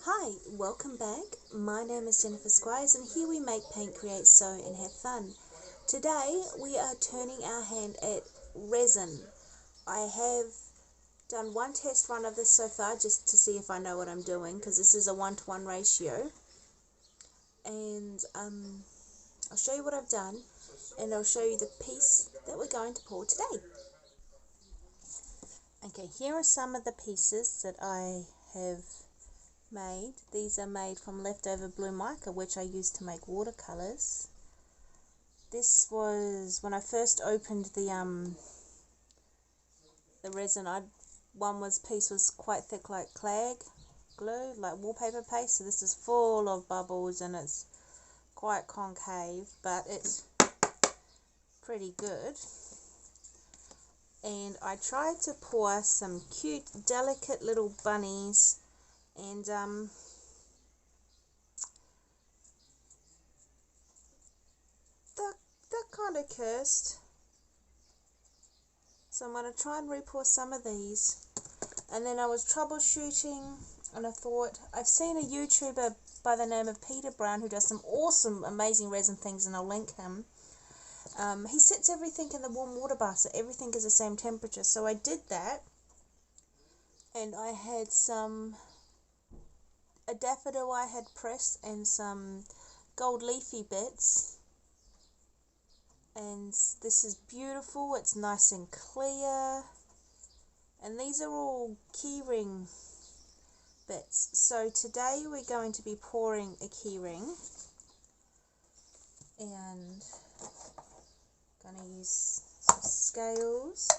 Hi, welcome back. My name is Jennifer Squires and here we make, paint, create, sew and have fun. Today we are turning our hand at resin. I have done one test run of this so far just to see if I know what I'm doing, because this is a 1-to-1 ratio. And I'll show you what I've done and I'll show you the piece that we're going to pour today. Okay, here are some of the pieces that I have made. These are made from leftover blue mica, which I used to make watercolors. This was when I first opened the resin. Piece was quite thick, like clag glue, like wallpaper paste. So this is full of bubbles and it's quite concave, but it's pretty good. And I tried to pour some cute, delicate little bunnies, and they're kind of cursed. So I'm going to try and re-pour some of these. And then I was troubleshooting and I thought, I've seen a YouTuber by the name of Peter Brown who does some awesome, amazing resin things, and I'll link him. He sets everything in the warm water bath so everything is the same temperature. So I did that, and I had a daffodil I had pressed and some gold leafy bits. And this is beautiful, it's nice and clear, and these are all keyring bits. So today we're going to be pouring a keyring, and going to use some scales.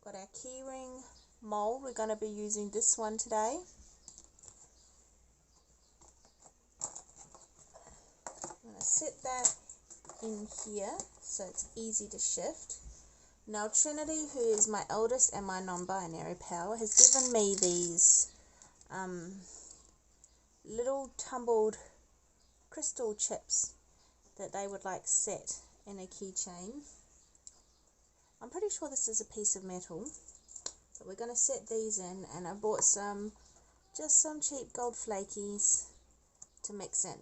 Got our keyring mold, we're going to be using this one today. I'm going to set that in here so it's easy to shift. Now Trinity, who is my eldest and my non-binary pal, has given me these little tumbled crystal chips that they would like set in a keychain. I'm pretty sure this is a piece of metal, but we're going to set these in, and I bought just some cheap gold flakies to mix in.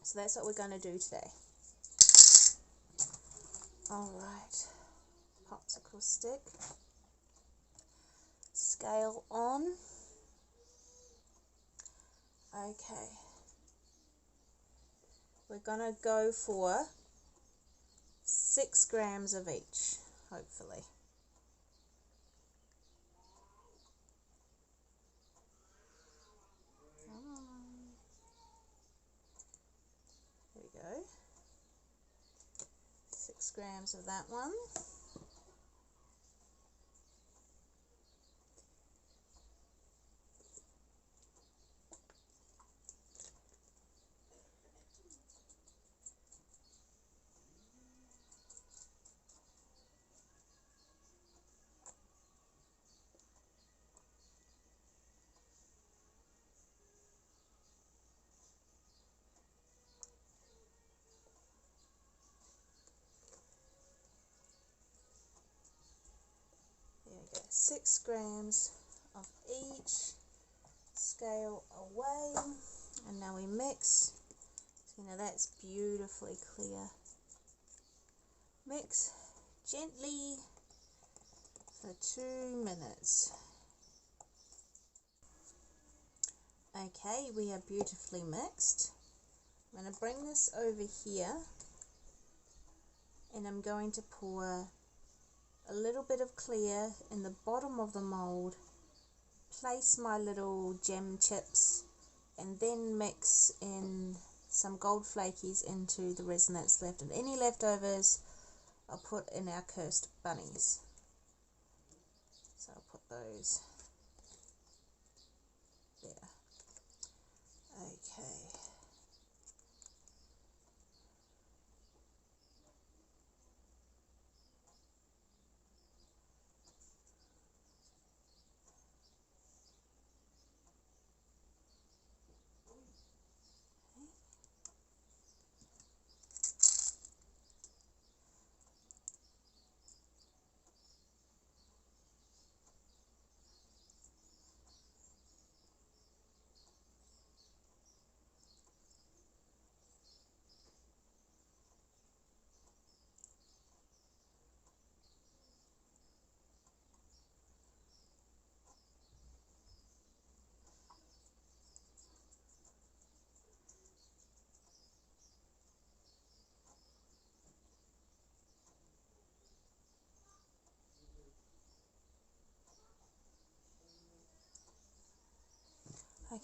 So that's what we're going to do today. Alright, popsicle stick, scale on. Okay, we're gonna go for 6 grams of each, hopefully. There we go. 6 grams of that one. There we go. 6 grams of each. Scale away, and now we mix. So now that's beautifully clear. Mix gently for 2 minutes. Okay, we are beautifully mixed. I'm going to bring this over here, and I'm going to pour a little bit of clear in the bottom of the mold, place my little gem chips, and then mix in some gold flakies into the resin that's left, and any leftovers I'll put in our cursed bunnies. So I'll put those there. Okay.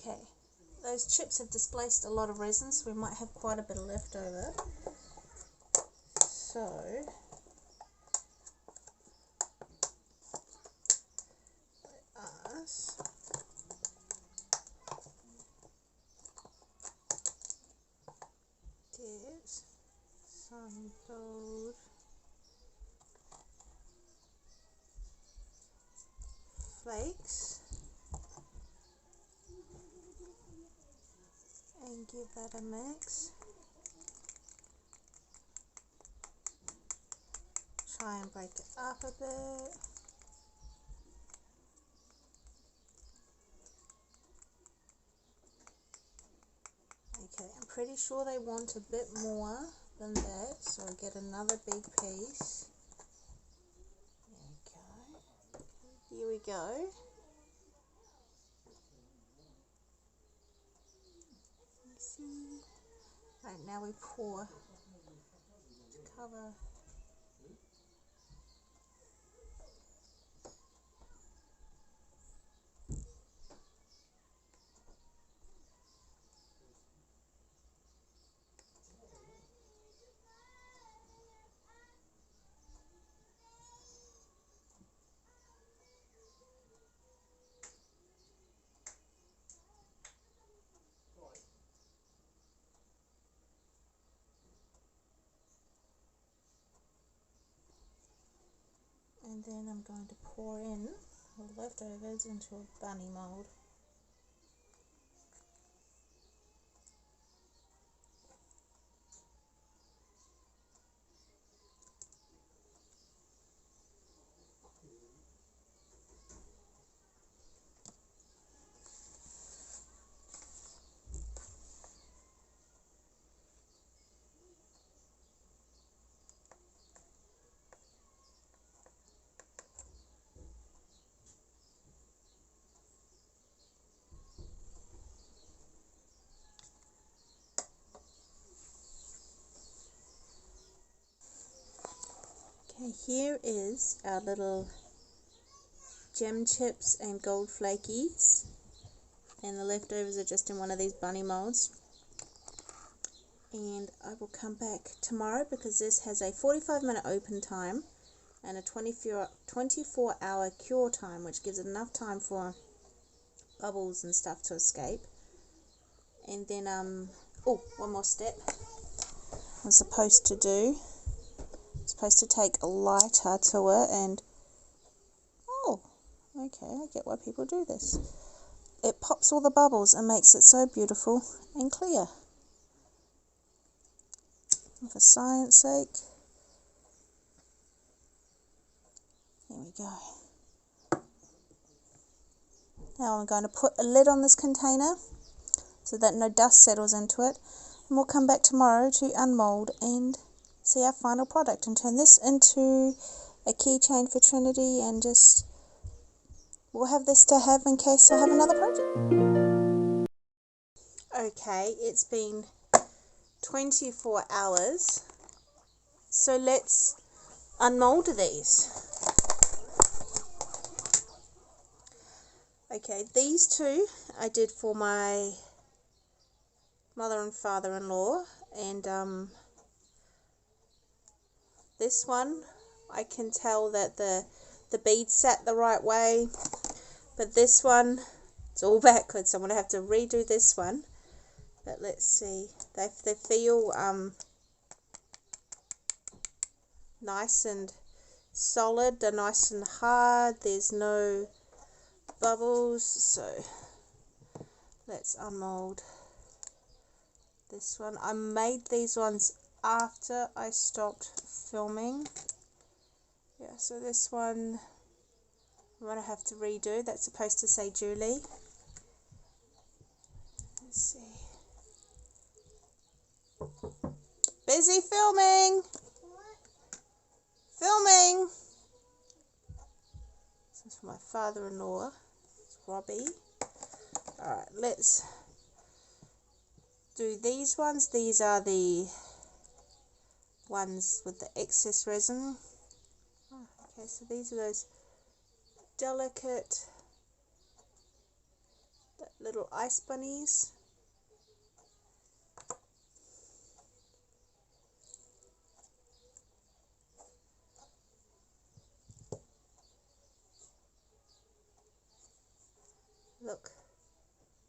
Okay, those chips have displaced a lot of resin, so we might have quite a bit of left over. So let us get some gold flakes and give that a mix. Try and break it up a bit. Okay, I'm pretty sure they want a bit more than that, so I'll get another big piece. Here we go. See? Right, now we pour to cover. And then I'm going to pour in the leftovers into a bunny mold. Okay, here is our little gem chips and gold flakies, and the leftovers are just in one of these bunny molds. And I will come back tomorrow because this has a 45-minute open time and a 24-hour cure time, which gives it enough time for bubbles and stuff to escape. And then oh, one more step I'm supposed to do. Supposed to take a lighter to it and oh, okay, I get why people do this. It pops all the bubbles and makes it so beautiful and clear. And for science sake, here we go. Now I'm going to put a lid on this container so that no dust settles into it, and we'll come back tomorrow to unmold and see our final product and turn this into a keychain for Trinity, and just we'll have this to have in case I have another project. Okay, it's been 24 hours, so let's unmold these. Okay, these two I did for my mother and father-in-law, and this one I can tell that the beads sat the right way, but this one it's all backwards, so I'm going to have to redo this one. But let's see, they feel nice and solid, they're nice and hard, there's no bubbles. So let's unmold this one. I made these ones after I stopped filming. Yeah, so this one I'm going to have to redo. That's supposed to say Julie. Let's see. Busy filming! Filming! This is for my father-in-law. It's Robbie. Alright, let's do these ones. These are the ones with the excess resin. Oh, okay, so these are those delicate, that little ice bunnies. Look,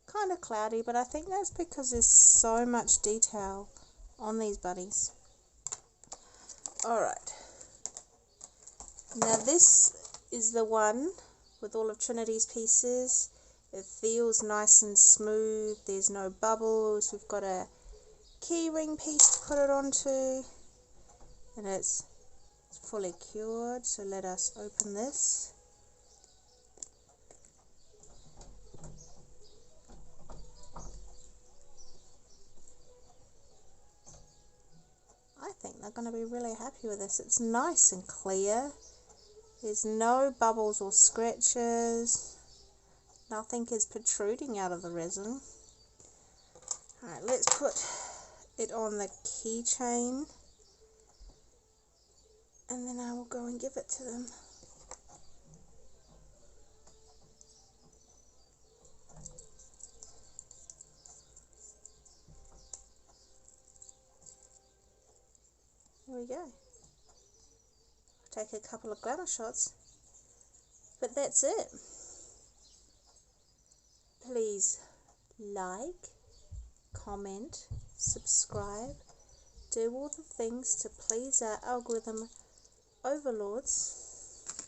kind of cloudy, but I think that's because there's so much detail on these bunnies. Alright, now this is the one with all of Trinity's pieces. It feels nice and smooth, there's no bubbles. We've got a key ring piece to put it onto, and it's fully cured. So let us open this. I think they're going to be really happy with this. It's nice and clear. There's no bubbles or scratches. Nothing is protruding out of the resin. Alright, let's put it on the keychain, and then I will go and give it to them. Here we go. Take a couple of glamour shots, but that's it. Please like, comment, subscribe, do all the things to please our algorithm overlords,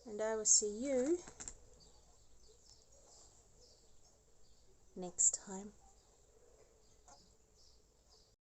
and I will see you next time.